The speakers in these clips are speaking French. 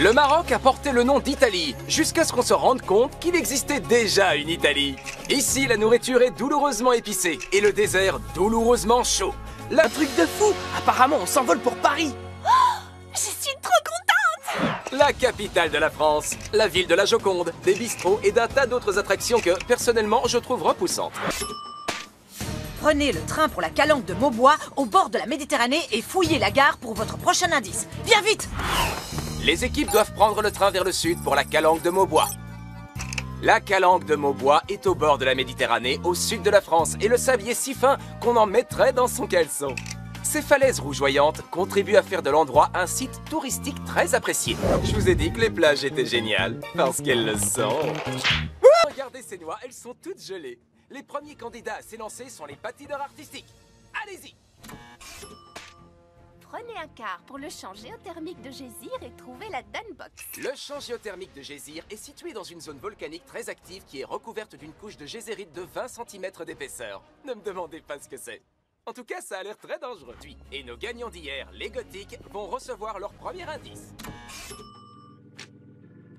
Le Maroc a porté le nom d'Italie, jusqu'à ce qu'on se rende compte qu'il existait déjà une Italie. Ici, la nourriture est douloureusement épicée et le désert douloureusement chaud. Un truc de fou! Apparemment, on s'envole pour Paris! Je suis trop contente! La capitale de la France, la ville de la Joconde, des bistrots et d'un tas d'autres attractions que, personnellement, je trouve repoussantes. Prenez le train pour la calanque de Maubois, au bord de la Méditerranée, et fouillez la gare pour votre prochain indice. Viens vite! Les équipes doivent prendre le train vers le sud pour la calanque de Maubois. La calanque de Maubois est au bord de la Méditerranée, au sud de la France, et le sable y est si fin qu'on en mettrait dans son caleçon. Ces falaises rougeoyantes contribuent à faire de l'endroit un site touristique très apprécié. Je vous ai dit que les plages étaient géniales, parce qu'elles le sont. Regardez ces noix, elles sont toutes gelées. Les premiers candidats à s'élancer sont les patineurs artistiques. Allez-y! Prenez un car pour le champ géothermique de Gésir et trouvez la Danbox. Le champ géothermique de Gésir est situé dans une zone volcanique très active qui est recouverte d'une couche de gésérite de 20 cm d'épaisseur. Ne me demandez pas ce que c'est. En tout cas, ça a l'air très dangereux. Et nos gagnants d'hier, les gothiques, vont recevoir leur premier indice.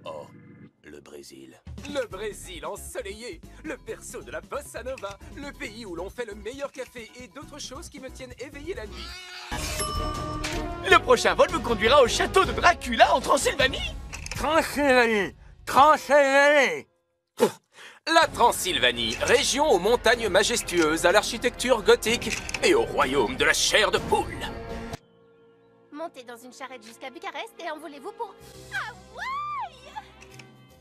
Oh, le Brésil. Le Brésil ensoleillé, le berceau de la bossa nova, le pays où l'on fait le meilleur café et d'autres choses qui me tiennent éveillé la nuit. Le prochain vol me conduira au château de Dracula en Transylvanie! Transylvanie! Transylvanie! La Transylvanie, région aux montagnes majestueuses, à l'architecture gothique et au royaume de la chair de poule. Montez dans une charrette jusqu'à Bucarest et envolez-vous pour Hawaï!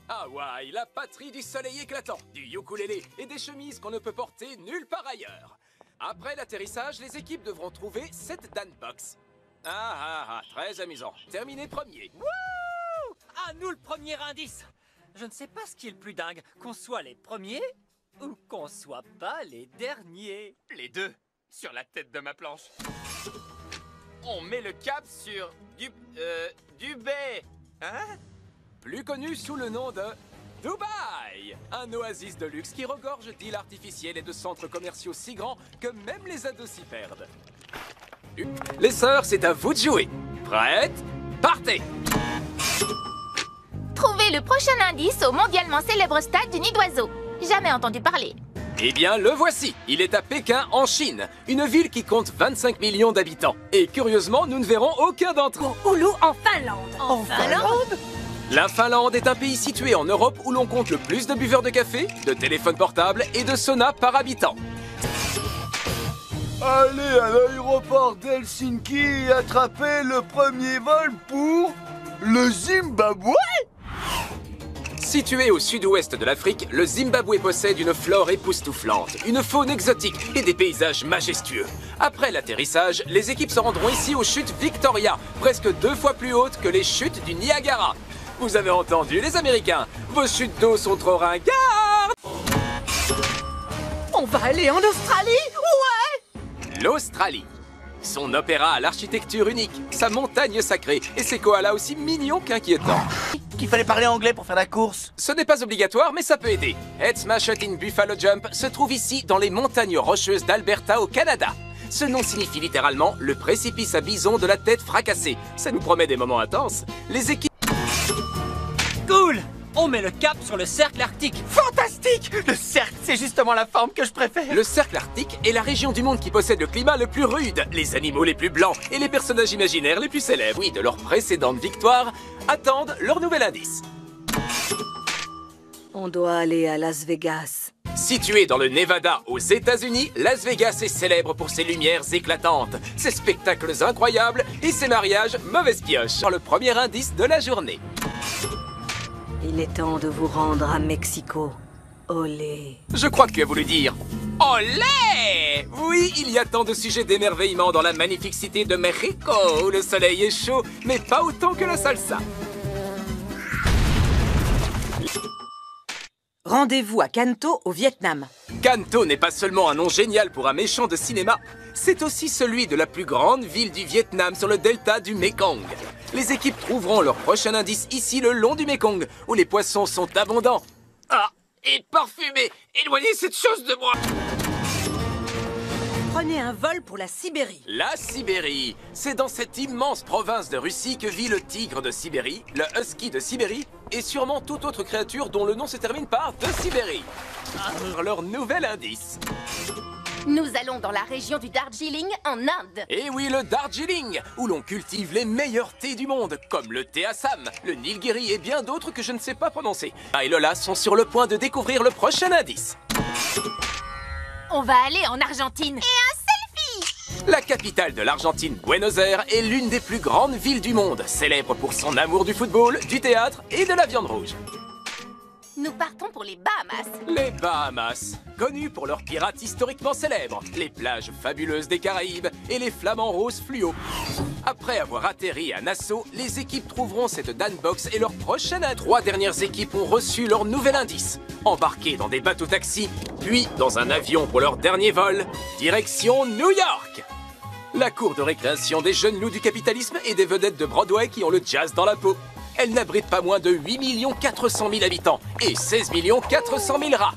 Hawaï, la patrie du soleil éclatant, du ukulélé et des chemises qu'on ne peut porter nulle part ailleurs. Après l'atterrissage, les équipes devront trouver cette Danbox. Très amusant. Terminé premier. Wouh! À nous le premier indice! Je ne sais pas ce qui est le plus dingue, qu'on soit les premiers ou qu'on soit pas les derniers. Les deux, sur la tête de ma planche. On met le cap sur Dubaï. Hein? Plus connu sous le nom de Dubaï, un oasis de luxe qui regorge d'îles artificielles et de centres commerciaux si grands que même les ados s'y perdent. Les sœurs, c'est à vous de jouer. Prêtes? Partez! Trouvez le prochain indice au mondialement célèbre stade du Nid d'Oiseau. Jamais entendu parler. Eh bien, le voici. Il est à Pékin, en Chine, une ville qui compte 25 millions d'habitants. Et curieusement, nous ne verrons aucun d'entre eux. Oulu, en Finlande. En Finlande? La Finlande est un pays situé en Europe où l'on compte le plus de buveurs de café, de téléphones portables et de saunas par habitant. Allez à l'aéroport d'Helsinki et attrapez le premier vol pour le Zimbabwe. Situé au sud-ouest de l'Afrique, le Zimbabwe possède une flore époustouflante, une faune exotique et des paysages majestueux. Après l'atterrissage, les équipes se rendront ici aux chutes Victoria, presque 2 fois plus hautes que les chutes du Niagara. Vous avez entendu, les Américains, vos chutes d'eau sont trop ringardes. On va aller en Australie? Ouais! L'Australie. Son opéra à l'architecture unique, sa montagne sacrée et ses koalas aussi mignons qu'inquiétants. Qu'il fallait parler anglais pour faire la course. Ce n'est pas obligatoire, mais ça peut aider. Head Smash in Buffalo Jump se trouve ici, dans les montagnes rocheuses d'Alberta, au Canada. Ce nom signifie littéralement le précipice à bison de la tête fracassée. Ça nous promet des moments intenses. Les équipes... Cool! On met le cap sur le cercle arctique. Fantastique! Le cercle, c'est justement la forme que je préfère. Le cercle arctique est la région du monde qui possède le climat le plus rude, les animaux les plus blancs et les personnages imaginaires les plus célèbres, oui, de leur précédente victoire, attendent leur nouvel indice. On doit aller à Las Vegas. Situé dans le Nevada, aux États-Unis, Las Vegas est célèbre pour ses lumières éclatantes, ses spectacles incroyables et ses mariages mauvaise pioche. Le premier indice de la journée. Il est temps de vous rendre à Mexico. Olé. Je crois que tu as voulu dire olé! Oui, il y a tant de sujets d'émerveillement dans la magnifique cité de Mexico où le soleil est chaud, mais pas autant que la salsa. Rendez-vous à Canto, au Vietnam. Canto n'est pas seulement un nom génial pour un méchant de cinéma, c'est aussi celui de la plus grande ville du Vietnam sur le delta du Mekong. Les équipes trouveront leur prochain indice ici le long du Mekong, où les poissons sont abondants. Ah, et parfumé. Éloignez cette chose de moi. Prenez un vol pour la Sibérie. La Sibérie, c'est dans cette immense province de Russie que vit le tigre de Sibérie, le husky de Sibérie, et sûrement toute autre créature dont le nom se termine par de Sibérie. Leur nouvel indice. Nous allons dans la région du Darjeeling, en Inde. Et oui, le Darjeeling, où l'on cultive les meilleurs thés du monde, comme le thé Assam, le Nilgiri et bien d'autres que je ne sais pas prononcer. Ah et Lola sont sur le point de découvrir le prochain indice. On va aller en Argentine. Et un selfie. La capitale de l'Argentine, Buenos Aires, est l'une des plus grandes villes du monde, célèbre pour son amour du football, du théâtre et de la viande rouge. Nous partons pour les Bahamas. Les Bahamas, connus pour leurs pirates historiquement célèbres, les plages fabuleuses des Caraïbes et les flamants roses fluo. Après avoir atterri à Nassau, les équipes trouveront cette Danbox et leur prochaine. 3 dernières équipes ont reçu leur nouvel indice. Embarqués dans des bateaux-taxis, puis dans un avion pour leur dernier vol, direction New York. La cour de récréation des jeunes loups du capitalisme et des vedettes de Broadway qui ont le jazz dans la peau. Elle n'abrite pas moins de 8 400 000 habitants et 16 400 000 rats.